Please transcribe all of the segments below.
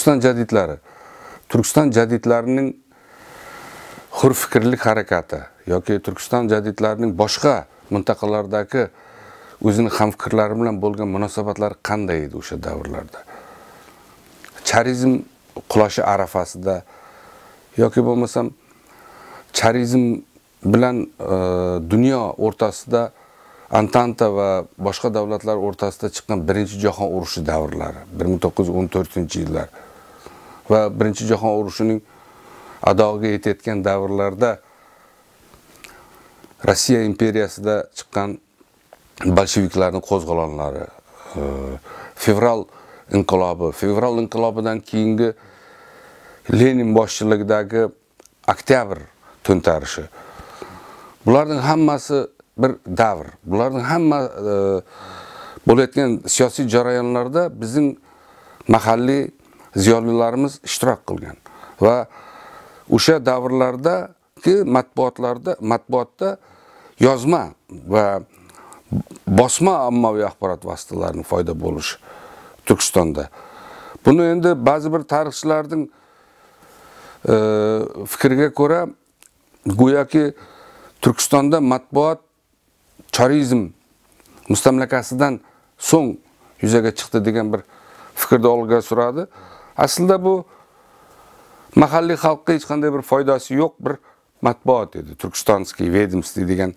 Turkiston jadidlari. Turkiston jadidlarining hurfikrlik harakati yoki Turkiston jadidlarining boshqa mintaqalardagi o'zining hamfikrlari bilan bo'lgan munosabatlari qanday edi o'sha davrlarda? Charizm qulashi arafasida yoki bo'lmasam charizm bilan dunyo o'rtasida Antanta va boshqa davlatlar o'rtasida chiqqan Birinchi jahon urushi davrlari 1914-yillar va Birinchi jahon urushining adog'iga yetayotgan davrlarda Rossiya imperiyasida chiqqan bolsheviklarning qo'zg'olonlari, fevral inqilobidan keyingi Lenin boshchiligidagi oktyabr to'ntarishi. Bularning hammasi bir davr. Bularning hamma bo'layotgan siyosiy jarayonlarda bizning mahalliy ziyolilarimiz ishtirok qilgan va o'sha davrlardagi matbuotda yozma va bosma ommaviy axborot vositalarining foyda bo'lishi Turkistonda. Buni endi ba'zi bir tarixchilarning fikriga ko'ra go'yoki Turkistonda matbuot charizm mustamlakasidan so'ng yuzaga chiqdi degan bir fikrni olg'a suradi. Aslida bu mahalliy xalqqa hech qanday bir foydasi yo'q bir matbuot edi. Turkistonskiy Vedomstvi degan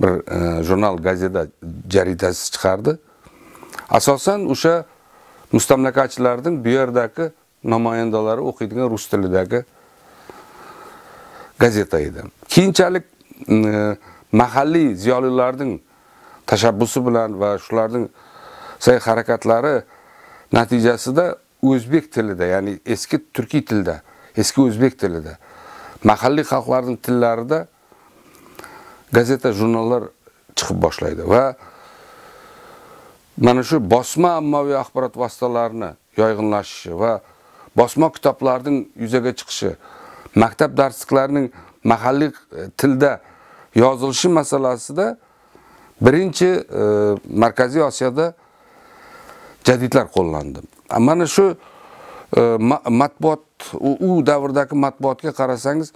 bir jurnal, gazeta jaridasi chiqardi. Asosan o'sha mustamlakachilarning bu yerdagi namoyandalari o'qiydigan rus tilidagi gazeta edi. Keyinchalik mahalliy ziyolilarning tashabbusi bilan va shularning sa'y harakatlari natijasida o'zbek tilida, ya'ni eski turkiy tilda, eski o'zbek tilida, mahalliy xalqlarning tillarida gazeta, jurnallar chiqib boshlaydi va mana shu bosma ommaviy axborot vositalarini yoyg'inlashishi va bosma kitoblarning yuzaga chiqishi, maktab darsliklarining mahalliy tilda yozilishi masalasida birinchi Markaziy Osiyoda jadidlar qo'llandi. Mana shu matbuot, u davrdagi matbuotga qarasangiz,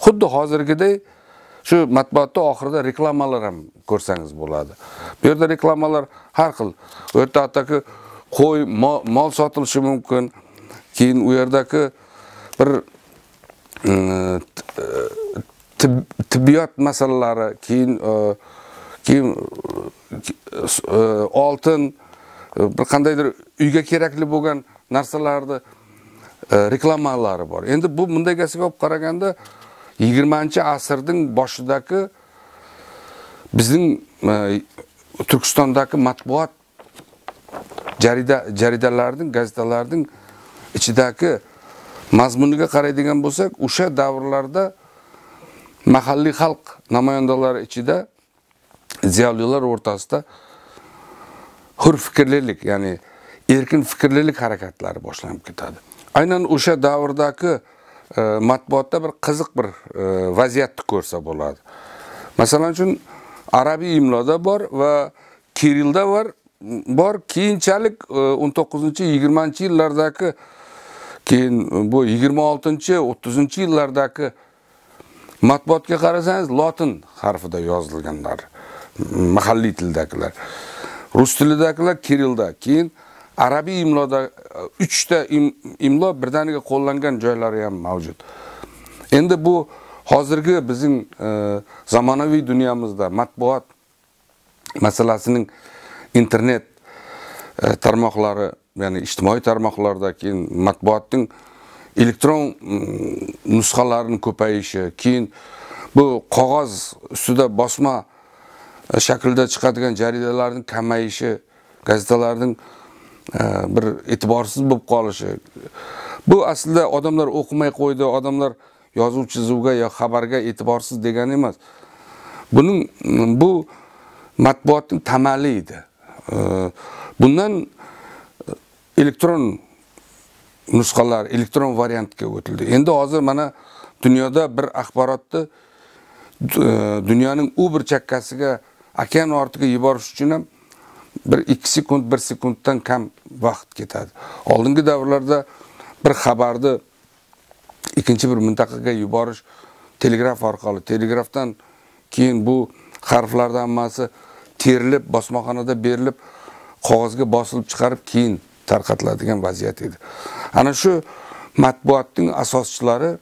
xuddi hozirgiday shu matbuotda oxirida reklamalar ham ko'rsangiz bo'ladi. Bu yerda reklamalar har xil. U yerda hattoki qo'y, mol sotilishi mumkin. Keyin u yerdagi bir tibbiyot masalalari, keyin oltin, bir qandaydir uyga kerakli bo'lgan narsalarni reklamalari bor. Endi bu mundagasiga olib qaraganda 20-asrning boshidagi bizning Turkistondagi matbuot jaridalarning, gazetalarning ichidagi mazmuniga qaraydigan bo'lsak, o'sha davrlarda mahalliy xalq namoyandalari ichida ziyolilar o'rtasida hur fikrlilik, ya'ni erkin fikrlilik harakatlari boshlanib ketadi. Aynan o'sha davrdagi matbuotda bir qiziq bir vaziyatni ko'rsa bo'ladi. Masalan uchun arabiy imloda bor va kirilda bor. Keyinchalik 19-20-yillardagi, keyin bu 26-30-yillardagi matbuotga qarasangiz lotin harfida yozilganlar, mahalliy tildagilar. Rus tilidagilar kirilda, keyin arabiy imloda 3 ta imlo birdaniga qo'llangan joylari ham mavjud. Endi bu hozirgi bizning zamonaviy dunyomizda matbuot masalasining internet tarmoqlari, ya'ni ijtimoiy tarmoqlarda, keyin matbuotning elektron nusxalarining ko'payishi, keyin bu qog'oz ustida bosma shaklda chiqadigan jaridalarning kamayishi, gazetalarning bir e'tiborsiz bo'lib qolishi. Bu aslida odamlar o'qimay qo'ydi, odamlar yozuv chizuvga yo xabarga e'tiborsiz degani emas. Bu matbuotning tamali edi. Bundan elektron nusxalar, elektron variantga o'tildi. Endi hozir mana dunyoda bir axborotni dunyoning u bir chakkasiga, okean ortiga yuborish uchun ham 1 sekund 1 sekunddan kam vaqt ketadi. Oldingi davrlarda bir xabarni ikkinchi bir mintaqaga yuborish telegraf orqali, telegrafdan keyin bu harflardan hammasi terilib, bosmaxonada berilib, qog'ozga bosilib chiqarib keyin tarqatiladigan vaziyat edi. Ana shu matbuotning asoschilari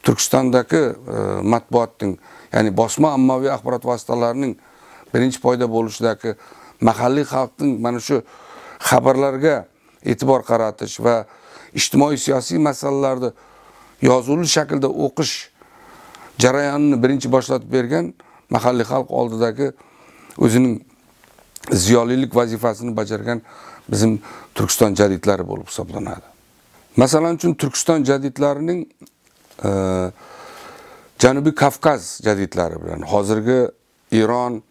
Turkistondagi matbuotning, ya'ni bosma ommaviy axborot vositalarining birinchi paydo bo'lishidagi mahalliy xalqning mana shu xabarlarga e'tibor qaratish va ijtimoiy siyosiy masalalarni yozuvli shaklda o'qish jarayonini birinchi boshlatib bergan mahalliy xalq oldidagi o'zining ziyolilik vazifasini bajargan bizim Turkiston jadidlari bo'lib hisoblanadi. Masalan uchun Turkiston jadidlarining Janubiy Kavkaz jadidlari bilan hozirgi Iron,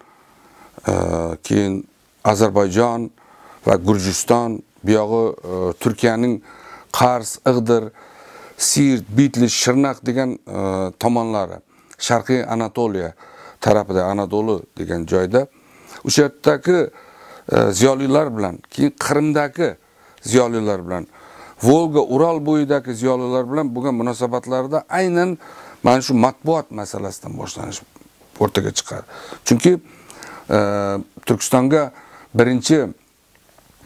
keyin Ozarbayjon va Gurjiston, buyog'i Turkiyaning Qars, Ig'dir, Sirt, Bitlis, Shirnaq degan tomonlari, Sharqiy Anatoliya tarafida, Anadolu degan joyda o'sha yerdagi ziyolilar bilan, keyin Qrimdagi ziyolilar bilan, Volga, Ural bo'yidagi ziyolilar bilan bo'lgan munosabatlarda aynan mana shu matbuot masalasidan boshlanish o'rtaga chiqadi. Chunki Turkistonga birinchi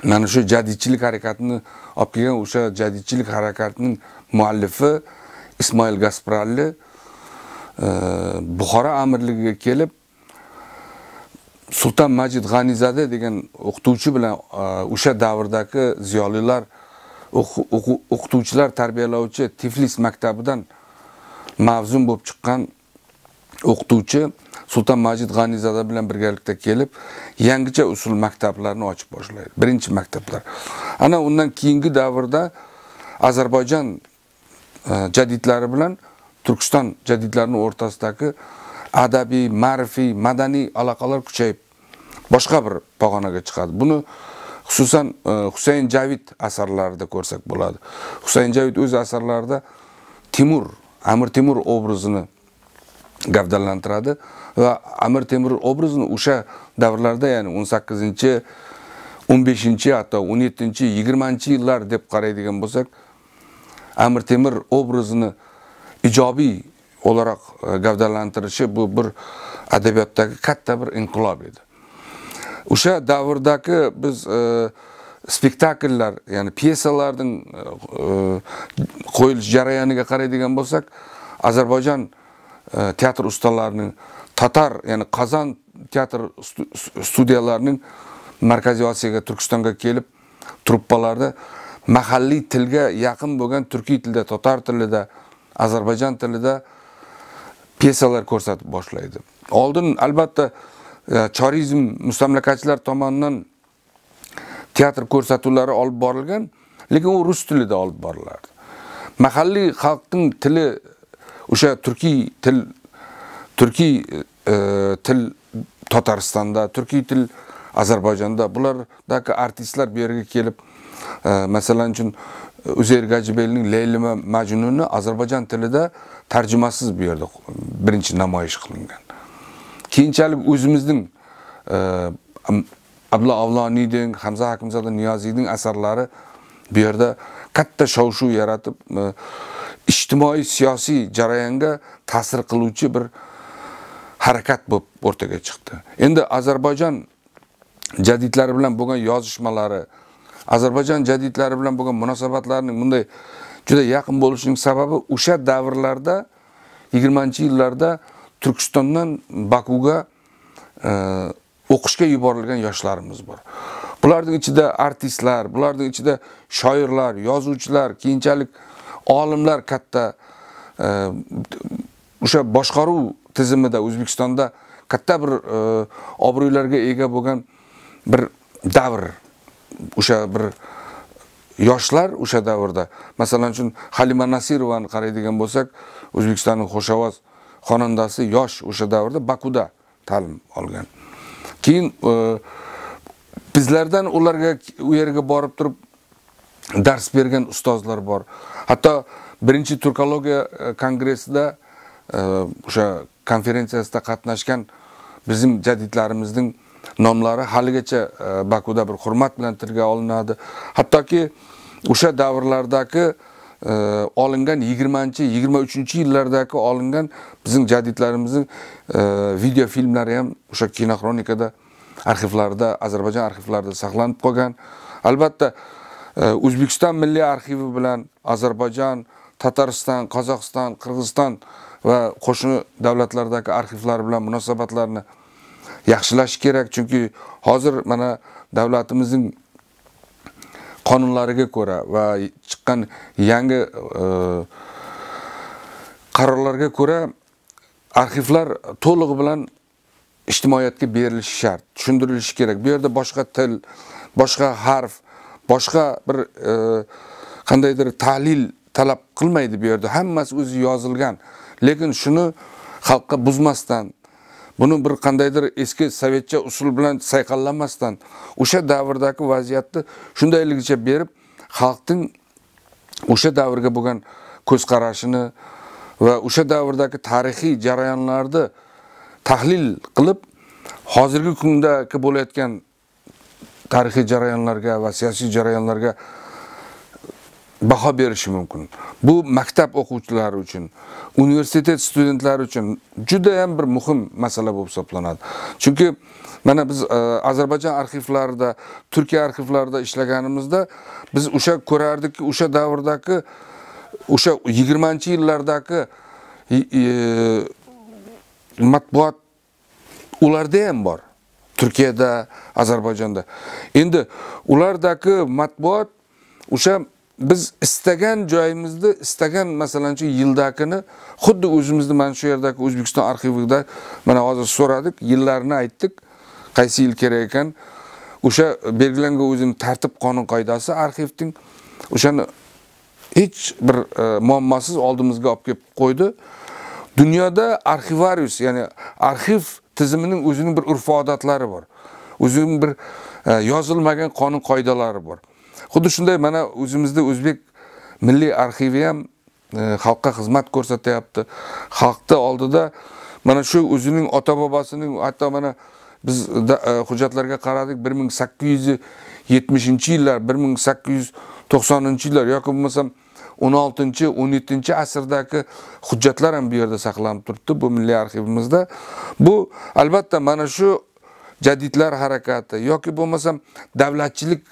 mana shu jadidchilik harakatini olib kelgan o'sha jadidchilik harakatining muallifi Ismoil Gaspralli Buxoro amirligiga kelib Sultan Majid G'anizade degan o'qituvchi bilan o'sha davrdagi ziyolilar, o'qituvchilar tarbiyalovchi Tiflis maktabidan mavzun bo'lib chiqqan o'qituvchi Sultan Majid G'anizade bilan birgalikda kelib, yangicha usul maktablarni ochib boshlaydi. Birinchi maktablar. Ana undan keyingi davrda Ozarbayjon jadidlari bilan Turkiston jadidlarining o'rtasidagi adabiy, ma'rifiy, madaniy aloqalar kuchayib boshqa bir pog'onaga chiqadi. Buni xususan Husayn Javid asarlarida ko'rsak bo'ladi. Husayn Javid o'z asarlarida Amir Temur obrazini gavdalantiradi va Amir Temur obrazini o'sha davrlarda, ya'ni 18-chi, 15-chi, hatto 17-chi, 20-chi yillar deb qaraydigan bo'lsak, Amir Temur obrazini ijobiy olarak gavdalantirishi bu bir adabiyotdagi katta bir inqilob edi. O'sha davrdagi biz spektakllar, ya'ni pyesalarning qo'yilish jarayoniga qaraydigan bo'lsak, Ozarbayjon teatr ustalarining, Tatar, ya'ni Qozon teatr studiyalarining Markaziy Osiyoga, Turkistonga kelib truppalarda mahalliy tilga yaqin bo'lgan turkiy tilda, tatar tilida, Ozarbayjon tilida pyesalar ko'rsatib boshlaydi. Oldin albatta chorizm mustamlakachilar tomonidan teatr ko'rsatuvlari olib borilgan, lekin u rus tilida olib borilardi. Mahalliy xalqning tili o'sha turkiy til Tataristonda, turkiy til Ozarbayjonda, bulardagi artistlar bu yerga kelib, masalan uchun Uzeyr Gajibeylining Leylima Majnunni Ozarbayjon tilida tarjimasiz bu yerda birinchi namoyish qilingan. Keyinchalik o'zimizning Abdulla Avloniyning, Hamza Hakimzoda Niyoziyning asarlari bu yerda katta shov-shuv yaratib, ijtimoiy siyosiy jarayonga ta'sir qiluvchi bir harakat bo'lib o'rtaga chiqdi. Endi Ozarbayjon jadidlari bilan bo'lgan yozishmalari, Ozarbayjon jadidlari bilan bo'lgan munosabatlarining bunday juda yaqin bo'lishining sababi o'sha davrlarda 20-yillarda Turkistondan Bakuga o'qishga yuborilgan yoshlarimiz bor. Bularning ichida artistlar, bularning ichida shoirlar, yozuvchilar, keyinchalik olimlar katta o'sha boshqaruv tizimida O'zbekistonda katta bir obro'larga ega bo'lgan bir davr. O'sha bir yoshlar o'sha davrda, masalan uchun Halima Nasirovani qaraydigan bo'lsak, O'zbekistonning Xo'shovoz xonandasi yosh o'sha davrda Bakuda ta'lim olgan. Keyin bizlardan ularga u yerga borib turib dars bergan ustozlar bor. Hatto birinchi Turkologiya kongressida o'sha konferensiyasida qatnashgan bizim jadidlarimizning nomlari haligacha Bakuda bir hurmat bilan tilga olinadi. Hattoki o'sha davrlardagi olingan 20-23-yillardagi olingan bizning jadidlarimizning video filmlari ham o'sha kinoxronikada arxivlarda, Ozarbayjon arxivlarida saqlanib qolgan. Albatta, O'zbekiston Milliy arxivi bilan Ozarbayjon, Tatariston, Qozog'iston, Qirg'iziston va qo'shni davlatlardagi arxivlar bilan munosabatlarni yaxshilash kerak, chunki hozir mana davlatimizning qonunlariga ko'ra va chiqqan yangi qarorlarga ko'ra arxivlar to'liq bilan ijtimoiyatga berilishi shart, tushuntirilishi kerak. Bu yerda boshqa til, boshqa harf, boshqa bir qandaydir tahlil talab qilmaydi bu yerda. Hammasi o'zi yozilgan. Lekin shuni xalqqa buzmasdan, buni bir qandaydir eski sovetcha usul bilan sayqallanmasdan, o'sha davrdagi vaziyatni shundayligicha berib, xalqning o'sha davrga bo'lgan ko'z qarashini va o'sha davrdagi tarixiy jarayonlarni tahlil qilib, hozirgi kundagi bo'layotgan tarixiy jarayonlarga va siyosiy jarayonlarga baho berishi mumkin. Bu maktab o'quvchilari uchun, universitet studentlari uchun juda ham bir muhim masala bo'lib hisoblanadi. Chunki mana biz Ozarbayjon arxivlarida, Turkiya arxivlarida ishlaganimizda biz o'sha ko'rardikki, o'sha davrdagi, o'sha 20-yillardagi matbuot ularda ham bor. Turkiyada, Ozarbayjonda. Endi ulardagi matbuot o'sha biz istagan joyimizda, istagan masalanchi yildagini xuddi o'zimizni mana shu yerdagi O'zbekiston arxivida mana hozir so'radik, yillarni aytdik, qaysi yil kerak ekan. O'sha belgilangan o'zining tartib qonun qoidasi arxivning o'shani hech bir muammosiz oldimizga olib kelib qo'ydi. Dunyoda arxivarius, ya'ni arxiv tizimining o'zining bir urf-odatlari bor. O'zining bir yozilmagan qonun qoidalari bor. Xuddi shunday mana o'zimizda O'zbek Milliy arxivi ham xalqqa xizmat ko'rsatyapti. Xalqning oldida mana shu o'zining ota-bobasining, hatto mana biz hujjatlarga qaradik, 1870-yillar, 1890-yillar yoki bo'lmasam 16-17-asrdagi hujjatlar ham bu yerda saqlanib turibdi bu milliy arxivimizda. Bu albatta mana shu jadidlar harakati yoki bo'lmasam davlatchilik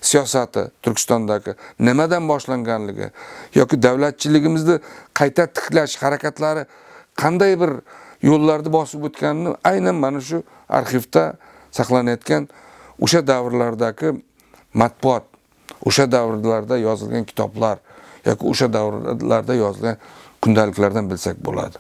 siyosati Turkistondagi nimadan boshlanganligi yoki davlatchiligimizni qayta tiklash harakatlari qanday bir yo'llarni bosib o'tganini aynan mana shu arxivda saqlanayotgan o'sha davrlardagi matbuot, o'sha davrlarda yozilgan kitoblar yoki o'sha davrlarda yozilgan kundaliklardan bilsak bo'ladi.